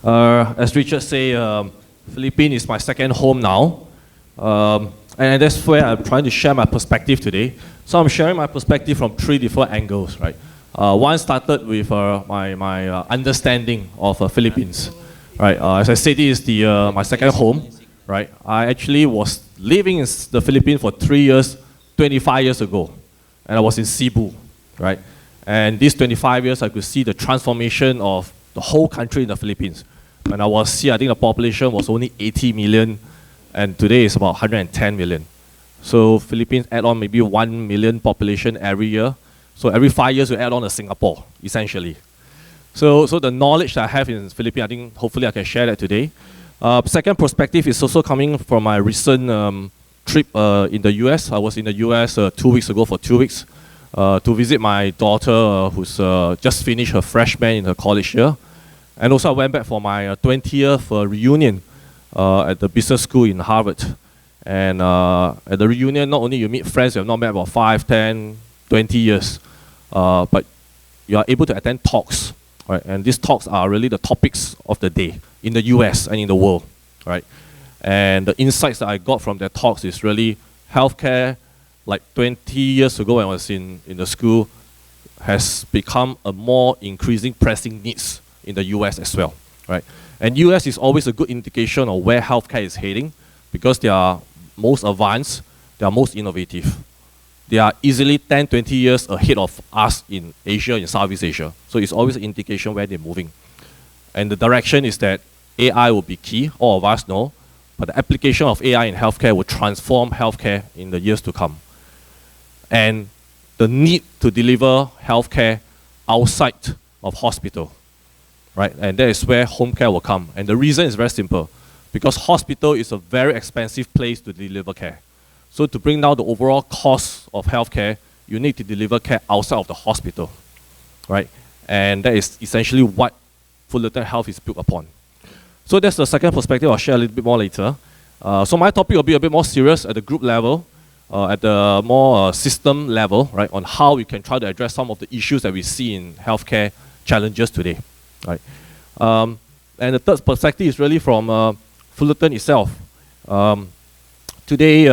As Richard say, Philippines is my second home now. And that's where I'm trying to share my perspective today. So I'm sharing my perspective from three different angles, right? One started with my understanding of Philippines, right? As I said, this is my second home, right? I actually was living in the Philippines for 3 years, 25 years ago, and I was in Cebu, right? And these 25 years, I could see the transformation of the whole country in the Philippines. When I was here, I think the population was only 80 million, and today it's about 110 million. So Philippines add on maybe 1 million population every year. So every 5 years, we add on to Singapore, essentially. So the knowledge that I have in Philippines, I think hopefully I can share that today. Second perspective is also coming from my recent trip in the US. I was in the US 2 weeks ago for 2 weeks to visit my daughter who's just finished her freshman in her college year. And also I went back for my 20th reunion at the business school in Harvard. And at the reunion, not only you meet friends you have not met about 5, 10, 20 years, but you are able to attend talks, right? And these talks are really the topics of the day in the US and in the world, right? And the insights that I got from their talks is really healthcare, like 20 years ago when I was in the school, has become a more increasing pressing needs in the US as well, right? And US is always a good indication of where healthcare is heading because they are most advanced, they are most innovative. They are easily 10, 20 years ahead of us in Asia, in Southeast Asia. So it's always an indication where they're moving. And the direction is that AI will be key, all of us know, but the application of AI in healthcare will transform healthcare in the years to come. And the need to deliver healthcare outside of hospital, right? And that is where home care will come. And the reason is very simple, because hospital is a very expensive place to deliver care. So to bring down the overall cost of healthcare, you need to deliver care outside of the hospital, right? And that is essentially what Fullerton Health is built upon. So that's the second perspective. I'll share a little bit more later. So my topic will be a bit more serious at the group level, at the more system level, right, on how we can try to address some of the issues that we see in healthcare challenges today, right? And the third perspective is really from Fullerton itself. Today,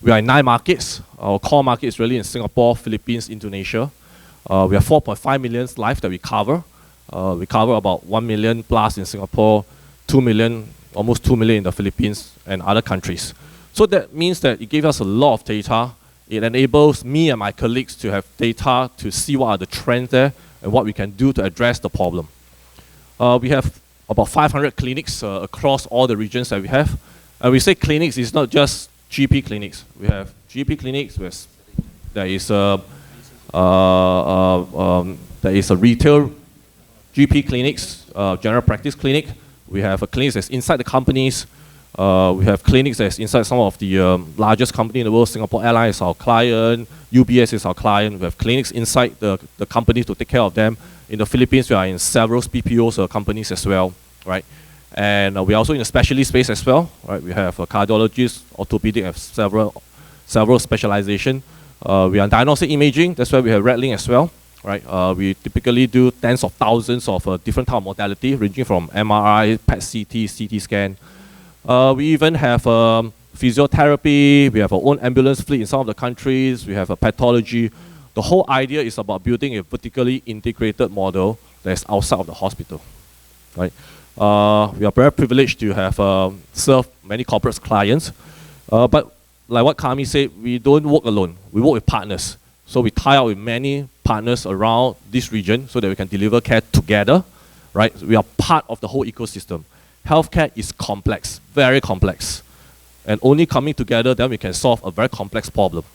we are in 9 markets. Our core market is really in Singapore, Philippines, Indonesia. We have 4.5 million lives that we cover. We cover about 1 million plus in Singapore, 2 million, almost 2 million in the Philippines and other countries. So that means that it gives us a lot of data. It enables me and my colleagues to have data to see what are the trends there and what we can do to address the problem. We have about 500 clinics across all the regions that we have. And we say clinics, it's not just GP clinics. We have GP clinics, there is a retail GP clinics, general practice clinic. We have clinics that's inside the companies. We have clinics that's inside some of the largest companies in the world. Singapore Airlines is our client. UBS is our client. We have clinics inside the companies to take care of them. In the Philippines, we are in several BPOs companies as well, right? And we're also in the specialist space as well, right? We have cardiologists, orthopedic, have several specializations. We are in diagnostic imaging. That's why we have Redlink as well, right? We typically do tens of thousands of different type of modality, ranging from MRI, PET-CT, CT scan. We even have physiotherapy. We have our own ambulance fleet in some of the countries. We have a pathology. The whole idea is about building a vertically integrated model that is outside of the hospital, right? We are very privileged to have served many corporate clients. But like what Kami said, we don't work alone. We work with partners. So we tie up with many partners around this region so that we can deliver care together, right? We are part of the whole ecosystem. Healthcare is complex, very complex. And only coming together, then we can solve a very complex problem.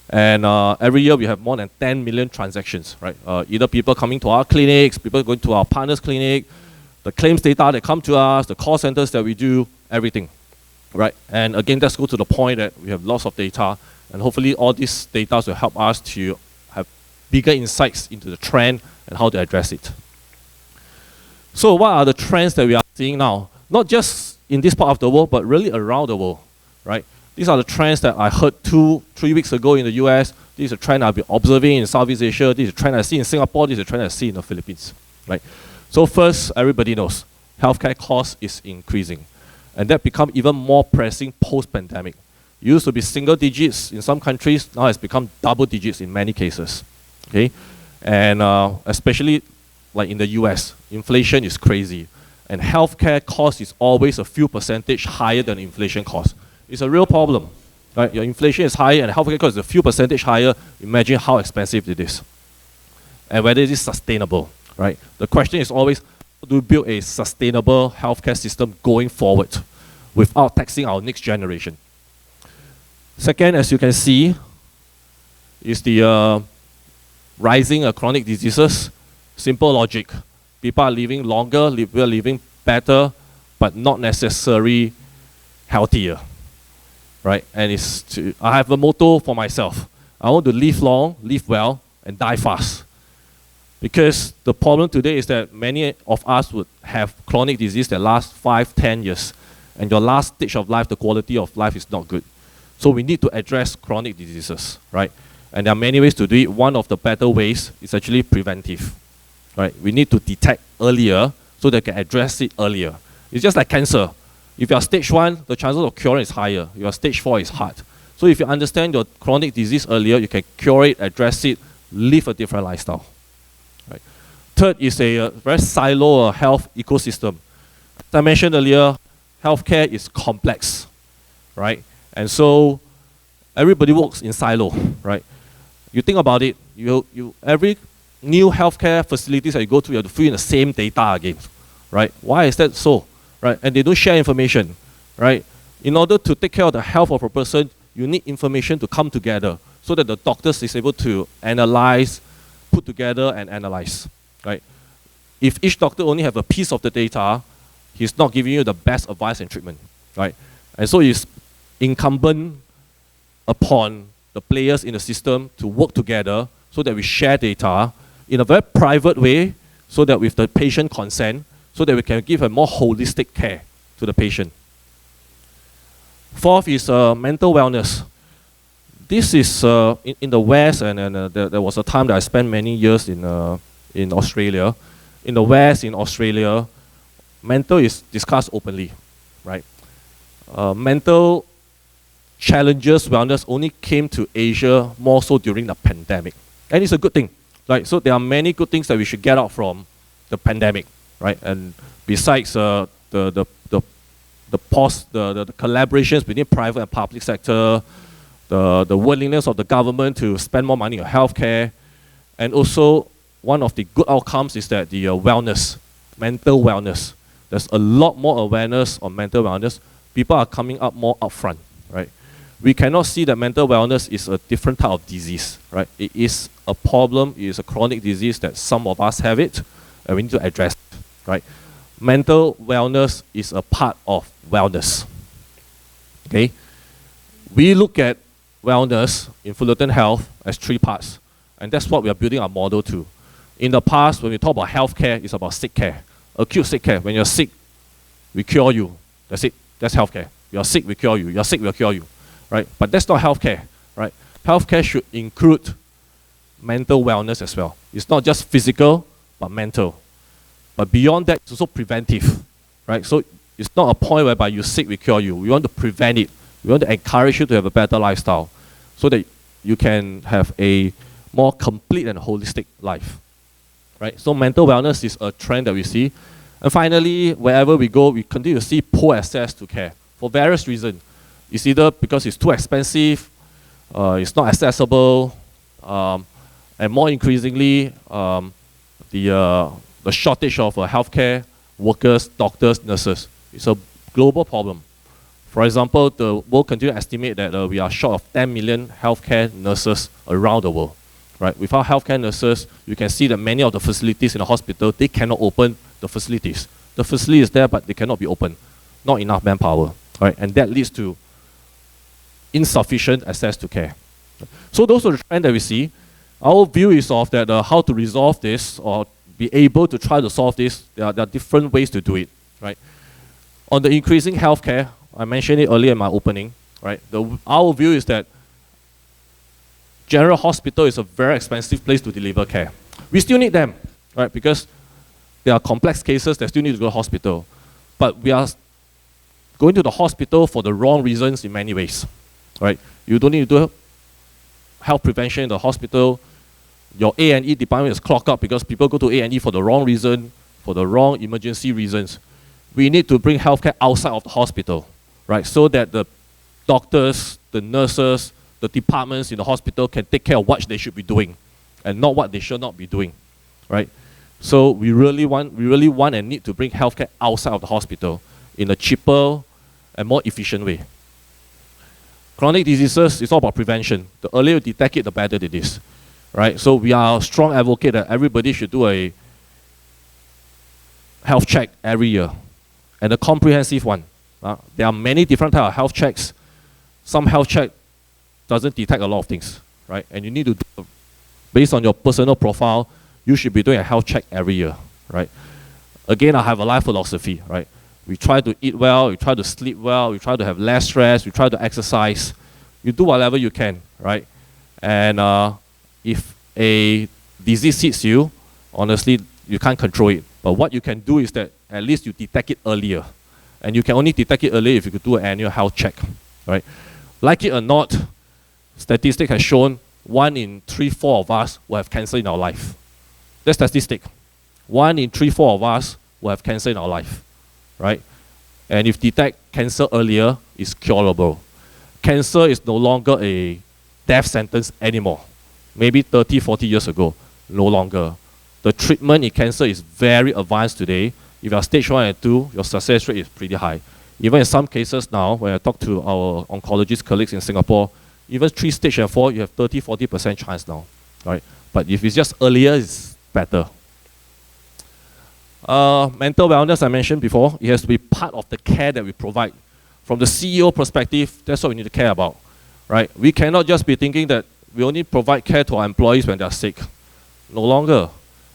And every year we have more than 10 million transactions, right? Either people coming to our clinics, people going to our partners' clinic, the claims data that come to us, the call centers that we do, everything, right? And again, let's go to the point that we have lots of data, and hopefully all these data will help us to have bigger insights into the trend and how to address it. So what are the trends that we are seeing now? Not just in this part of the world, but really around the world, right? These are the trends that I heard 2-3 weeks ago in the US. This is a trend I've been observing in Southeast Asia. This is a trend I see in Singapore. This is a trend I see in the Philippines, right? So first, everybody knows, healthcare cost is increasing. And that become even more pressing post-pandemic. It used to be single digits in some countries, now it's become double digits in many cases. Okay? And especially like in the US, inflation is crazy. And healthcare cost is always a few percentage higher than inflation cost. It's a real problem. Right? Your inflation is higher and healthcare cost is a few percentage higher. Imagine how expensive it is. And whether it is sustainable. Right? The question is always, how do we build a sustainable healthcare system going forward without taxing our next generation? Second, as you can see, is the rising chronic diseases. Simple logic. People are living longer, we are living better, but not necessarily healthier. Right? And I have a motto for myself. I want to live long, live well, and die fast. Because the problem today is that many of us would have chronic disease that lasts 5, 10 years. And your last stage of life, the quality of life is not good. So we need to address chronic diseases, right? And there are many ways to do it. One of the better ways is actually preventive, right? We need to detect earlier so that we can address it earlier. It's just like cancer. If you are stage 1, the chances of curing is higher. If you are stage 4, it's hard. So if you understand your chronic disease earlier, you can cure it, address it, live a different lifestyle. Right. Third is a very silo health ecosystem. As I mentioned earlier, healthcare is complex, right? And so everybody works in silo, right? You think about it, every new healthcare facilities that you go to, you have to fill in the same data again, right? Why is that so, right? And they don't share information, right? In order to take care of the health of a person, you need information to come together so that the doctors is able to analyze, put together and analyze, right? If each doctor only have a piece of the data, he's not giving you the best advice and treatment, right? And so it's incumbent upon the players in the system to work together so that we share data in a very private way, so that with the patient consent, so that we can give a more holistic care to the patient. Fourth is mental wellness. This is in the West, and there was a time that I spent many years in Australia. In the West, in Australia, mental is discussed openly, right? Mental challenges, wellness only came to Asia more so during the pandemic. And it's a good thing, right? So there are many good things that we should get out from the pandemic, right? And besides the collaborations between private and public sector, the willingness of the government to spend more money on healthcare, and also one of the good outcomes is that the wellness, mental wellness. There's a lot more awareness on mental wellness. People are coming up more upfront, right? We cannot see that mental wellness is a different type of disease, right? It is a problem, it is a chronic disease that some of us have it, and we need to address it, right? Mental wellness is a part of wellness, okay? We look at wellness in Fullerton Health as 3 parts, and that's what we are building our model to. In the past, when we talk about healthcare, it's about sick care, acute sick care. When you're sick, we cure you. That's it. That's healthcare. You're sick, we cure you. You're sick, we'll cure you. Right? But that's not healthcare. Right? Healthcare should include mental wellness as well. It's not just physical, but mental. But beyond that, it's also preventive. Right? So it's not a point whereby you're sick, we cure you. We want to prevent it. We want to encourage you to have a better lifestyle so that you can have a more complete and holistic life. Right? So mental wellness is a trend that we see. And finally, wherever we go, we continue to see poor access to care for various reasons. It's either because it's too expensive, it's not accessible, and more increasingly, the shortage of healthcare workers, doctors, nurses. It's a global problem. For example, the world continues to estimate that we are short of 10 million healthcare nurses around the world. Right? Without healthcare nurses, you can see that many of the facilities in the hospital, they cannot open the facilities. The facility is there, but they cannot be opened. Not enough manpower. Right? And that leads to insufficient access to care. So those are the trends that we see. Our view is of that how to resolve this or be able to try to solve this. There are different ways to do it. Right? On the increasing healthcare, I mentioned it earlier in my opening. Right? Our view is that general hospital is a very expensive place to deliver care. We still need them, right? Because there are complex cases that still need to go to hospital. but we are going to the hospital for the wrong reasons in many ways, right? You don't need to do health prevention in the hospital. Your A&E department is clogged up because people go to A&E for the wrong reason, for the wrong emergency reasons. We need to bring healthcare outside of the hospital, right? So that the doctors, the nurses, the departments in the hospital can take care of what they should be doing and not what they should not be doing, right? So we really want and need to bring healthcare outside of the hospital in a cheaper and more efficient way. Chronic diseases is all about prevention. The earlier you detect it, the better it is, right? So we are a strong advocate that everybody should do a health check every year, and a comprehensive one. There are many different types of health checks. Some health check doesn't detect a lot of things, right? And you need to do, based on your personal profile, you should be doing a health check every year, right? Again, I have a life philosophy, right? We try to eat well, we try to sleep well, we try to have less stress, we try to exercise. You do whatever you can, right? And if a disease hits you, honestly, you can't control it. But what you can do is that at least you detect it earlier. And you can only detect it earlier if you could do an annual health check, right? Like it or not, statistics has shown 1 in 3, 4 of us will have cancer in our life. That's statistic. 1 in 3, 4 of us will have cancer in our life, right? And if detect cancer earlier, it's curable. Cancer is no longer a death sentence anymore. Maybe 30, 40 years ago, no longer. The treatment in cancer is very advanced today. If you are stage 1 and 2, your success rate is pretty high. Even in some cases now, when I talk to our oncologist colleagues in Singapore, even 3 stage and 4, you have 30, 40% chance now, right? But if it's just earlier, it's better. Mental wellness, I mentioned before, it has to be part of the care that we provide. From the CEO perspective, that's what we need to care about, right? We cannot just be thinking that we only provide care to our employees when they're sick. No longer.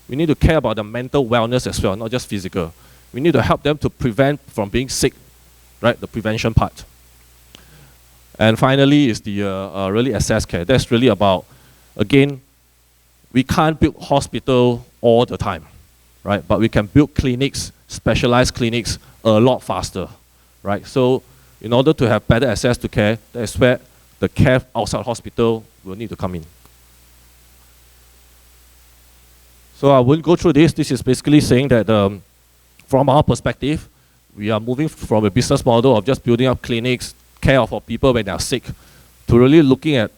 We need to care about the mental wellness as well, not just physical. We need to help them to prevent from being sick, right? The prevention part. And finally is the really access care. That's really about, again, we can't build hospital all the time, right? But we can build clinics, specialized clinics, a lot faster, right? So in order to have better access to care, that's where the care outside hospital will need to come in. So I won't go through this. This is basically saying that from our perspective, we are moving from a business model of just building up clinics, care for people when they are sick, to really looking at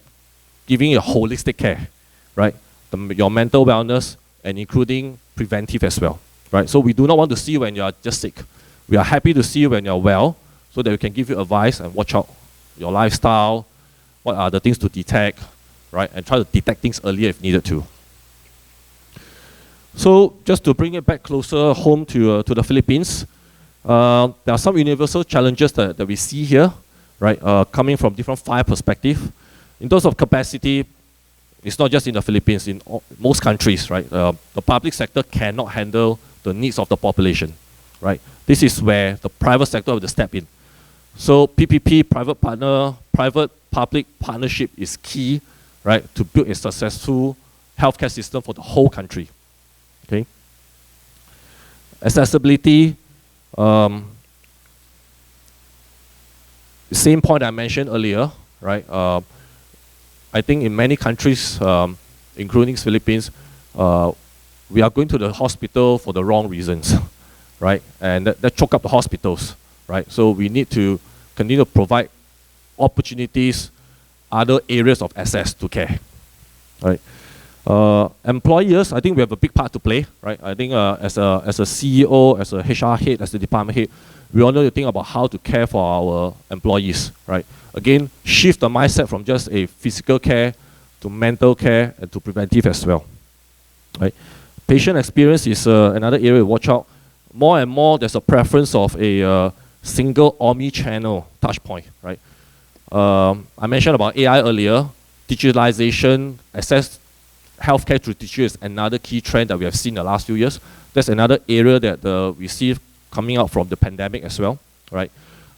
giving a holistic care, right? Your mental wellness and including preventive as well, right? So we do not want to see when you are just sick. We are happy to see you when you are well, so that we can give you advice and watch out your lifestyle, what are the things to detect, right? And try to detect things earlier if needed to. So just to bring it back closer home to the Philippines, there are some universal challenges that we see here, right? Coming from different 5 perspectives. In terms of capacity, it's not just in the Philippines, in most countries, right? The public sector cannot handle the needs of the population, right? This is where the private sector will have to step in. So PPP, private-public partnership is key, right? To build a successful healthcare system for the whole country. Okay. Accessibility, same point I mentioned earlier, right? I think in many countries, including Philippines, we are going to the hospital for the wrong reasons, right? And that choke up the hospitals, right? So we need to continue to provide opportunities, other areas of access to care, right? Employers, I think we have a big part to play, right? I think as a CEO, as a HR head, as a department head, we all need to think about how to care for our employees, right? Again, shift the mindset from just a physical care to mental care and to preventive as well, right? Patient experience is another area to watch out. More and more, there's a preference of a single omni-channel touch point, right? I mentioned about AI earlier. Digitalization, access healthcare through digital is another key trend that we have seen in the last few years. That's another area that we see coming out from the pandemic as well, right?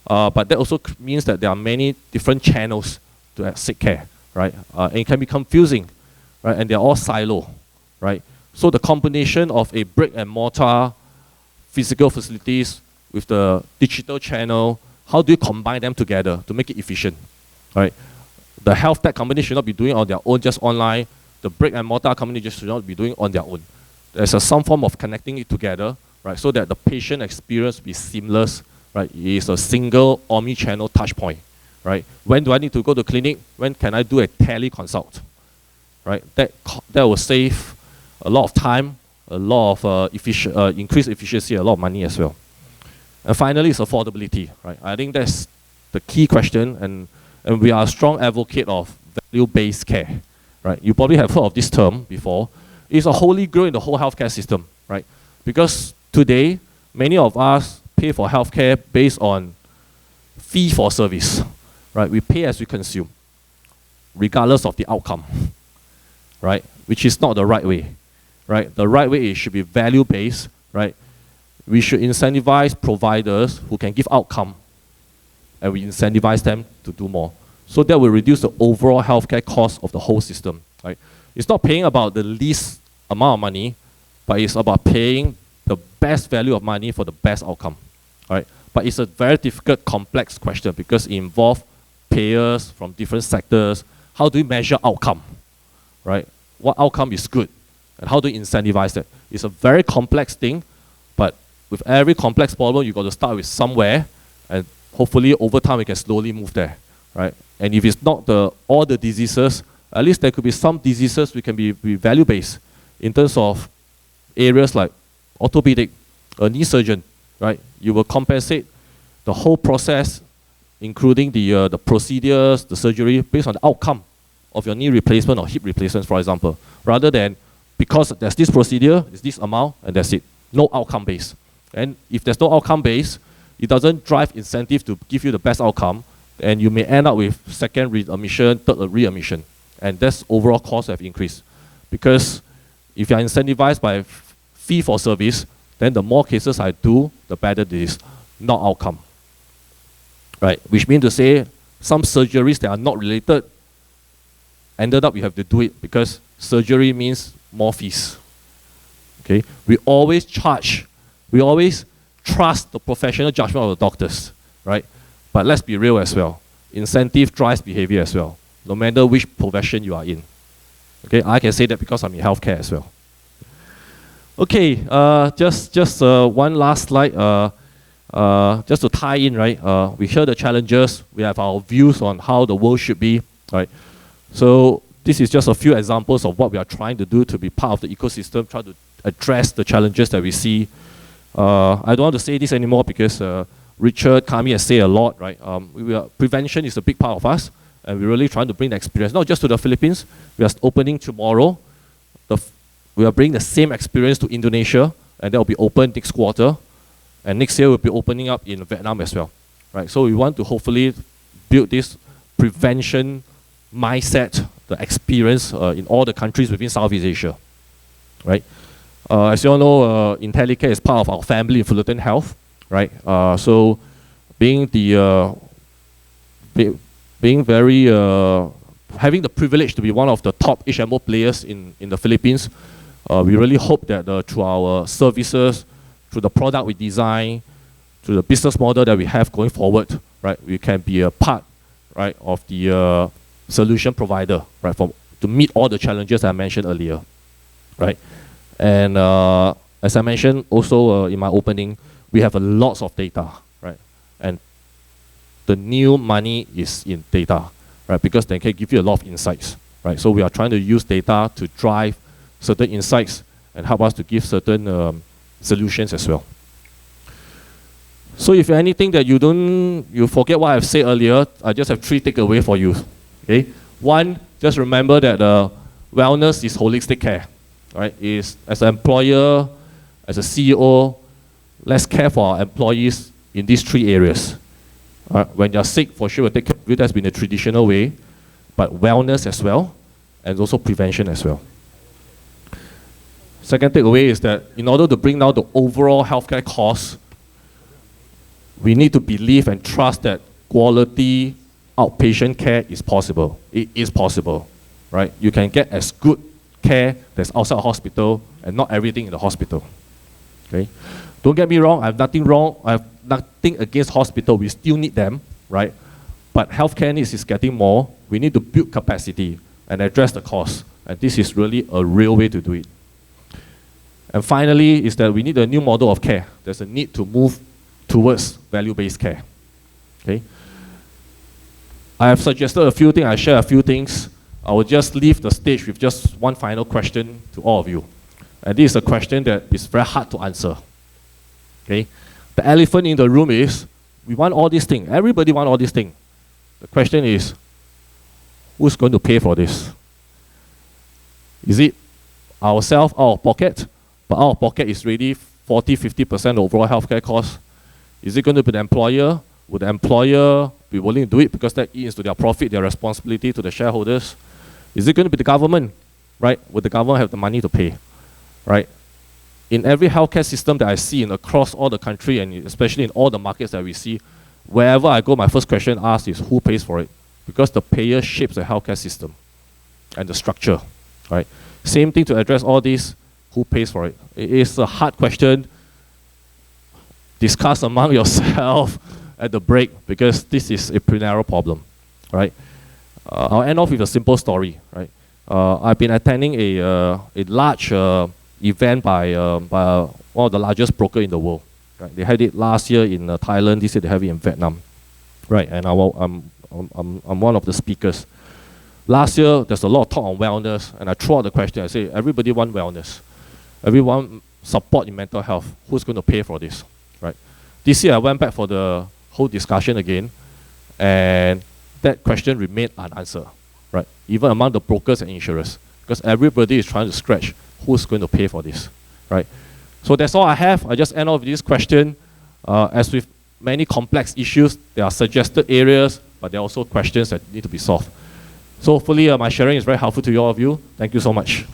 But that also means that there are many different channels to seek care, right? And it can be confusing, right? And they're all silo, right? So the combination of a brick and mortar physical facilities with the digital channel, how do you combine them together to make it efficient, right? The health tech company should not be doing it on their own, just online. The brick and mortar company just should not be doing it on their own. There's some form of connecting it together, right? So that the patient experience be seamless, right? It is a single omni-channel touch point, right? When do I need to go to clinic? When can I do a teleconsult, right? That will save a lot of time, a lot of increased efficiency, a lot of money as well. And finally, it's affordability, right? I think that's the key question, and we are a strong advocate of value-based care, right? You probably have heard of this term before. It's a holy grail in the whole healthcare system, right? Because today, many of us pay for healthcare based on fee for service, right? We pay as we consume, regardless of the outcome, right? Which is not the right way, right? The right way is should be value-based, right? We should incentivize providers who can give outcome, and we incentivize them to do more. So that will reduce the overall healthcare cost of the whole system, right? It's not paying about the least amount of money, but it's about paying the best value of money for the best outcome, right? But it's a very difficult, complex question because it involves payers from different sectors. How do you measure outcome, right? What outcome is good, and how do you incentivize that? It's a very complex thing, but with every complex problem, you've got to start with somewhere, and hopefully over time we can slowly move there, right? And if it's not all the diseases, at least there could be some diseases we can be value-based in terms of areas like orthopedic, a knee surgeon, right? You will compensate the whole process, including the procedures, the surgery, based on the outcome of your knee replacement or hip replacement, for example, rather than because there's this procedure, it's this amount, and that's it. No outcome based. And if there's no outcome base, it doesn't drive incentive to give you the best outcome, and you may end up with second readmission, third readmission, and that's overall costs have increased. Because if you are incentivized by fee for service, then the more cases I do, the better it is, not outcome. Right? Which means to say, some surgeries that are not related, ended up you have to do it because surgery means more fees. Okay? We always trust the professional judgment of the doctors, right? But let's be real as well. Incentive drives behavior as well, no matter which profession you are in. Okay, I can say that because I'm in healthcare as well. Okay, just one last slide, just to tie in, right? We hear the challenges, we have our views on how the world should be, right? So this is just a few examples of what we are trying to do to be part of the ecosystem, try to address the challenges that we see. I don't want to say this anymore because Richard, Kami has said a lot, right? Prevention is a big part of us, and we're really trying to bring the experience, not just to the Philippines. We are opening tomorrow. We are bringing the same experience to Indonesia, and that will be open next quarter. And next year we'll be opening up in Vietnam as well, right? So we want to hopefully build this prevention mindset, the experience in all the countries within Southeast Asia, right? As you all know, IntelliCare is part of our family in Fullerton Health, right? So being having the privilege to be one of the top HMO players in the Philippines, we really hope that through our services, through the product we design, through the business model that we have going forward, right, we can be a part, right, of the solution provider, right, to meet all the challenges I mentioned earlier, right? And as I mentioned also in my opening, we have a lots of data, right? And the new money is in data, right? Because they can give you a lot of insights, right? So we are trying to use data to drive certain insights and help us to give certain solutions as well. So if anything that you forget what I've said earlier, I just have 3 takeaways for you. Okay, 1, just remember that wellness is holistic care. Right? Is as an employer, as a CEO, let's care for our employees in these 3 areas. When you're sick, for sure we'll take care of you. That's been the traditional way, but wellness as well, and also prevention as well. Second takeaway is that in order to bring down the overall healthcare costs, we need to believe and trust that quality outpatient care is possible. It is possible, right? You can get as good care that's outside the hospital and not everything in the hospital. Okay? Don't get me wrong, I have nothing wrong, I have nothing against hospital, we still need them, right? But healthcare needs is getting more, we need to build capacity and address the cost. And this is really a real way to do it. And finally, is that we need a new model of care. There's a need to move towards value-based care. Okay? I have suggested a few things, I share a few things. I will just leave the stage with just one final question to all of you. And this is a question that is very hard to answer. Okay? The elephant in the room is, we want all these things. Everybody wants all these things. The question is, who's going to pay for this? Is it ourselves, out of pocket? But out of pocket is really 40–50% overall healthcare costs. Is it going to be the employer? Would the employer be willing to do it because that eats into their profit, their responsibility to the shareholders? Is it going to be the government? Right? Would the government have the money to pay? Right? In every healthcare system that I see across all the country, and especially in all the markets that we see, wherever I go, my first question asked is who pays for it? Because the payer shapes the healthcare system and the structure. Right? Same thing to address all this, who pays for it? It is a hard question. Discuss among yourself at the break because this is a perennial problem. Right? I'll end off with a simple story. Right? I've been attending a large event by one of the largest brokers in the world. Right? They had it last year in Thailand. This year they have it in Vietnam. Right? And I'm one of the speakers. Last year, there's a lot of talk on wellness, and I throw out the question, I say, everybody wants wellness. Everyone support in mental health. Who's going to pay for this? Right? This year, I went back for the whole discussion again, and that question remained unanswered. Right? Even among the brokers and insurers, because everybody is trying to scratch who's going to pay for this. Right? So that's all I have. I just end off with this question. As with many complex issues, there are suggested areas, but there are also questions that need to be solved. So hopefully my sharing is very helpful to all of you. Thank you so much.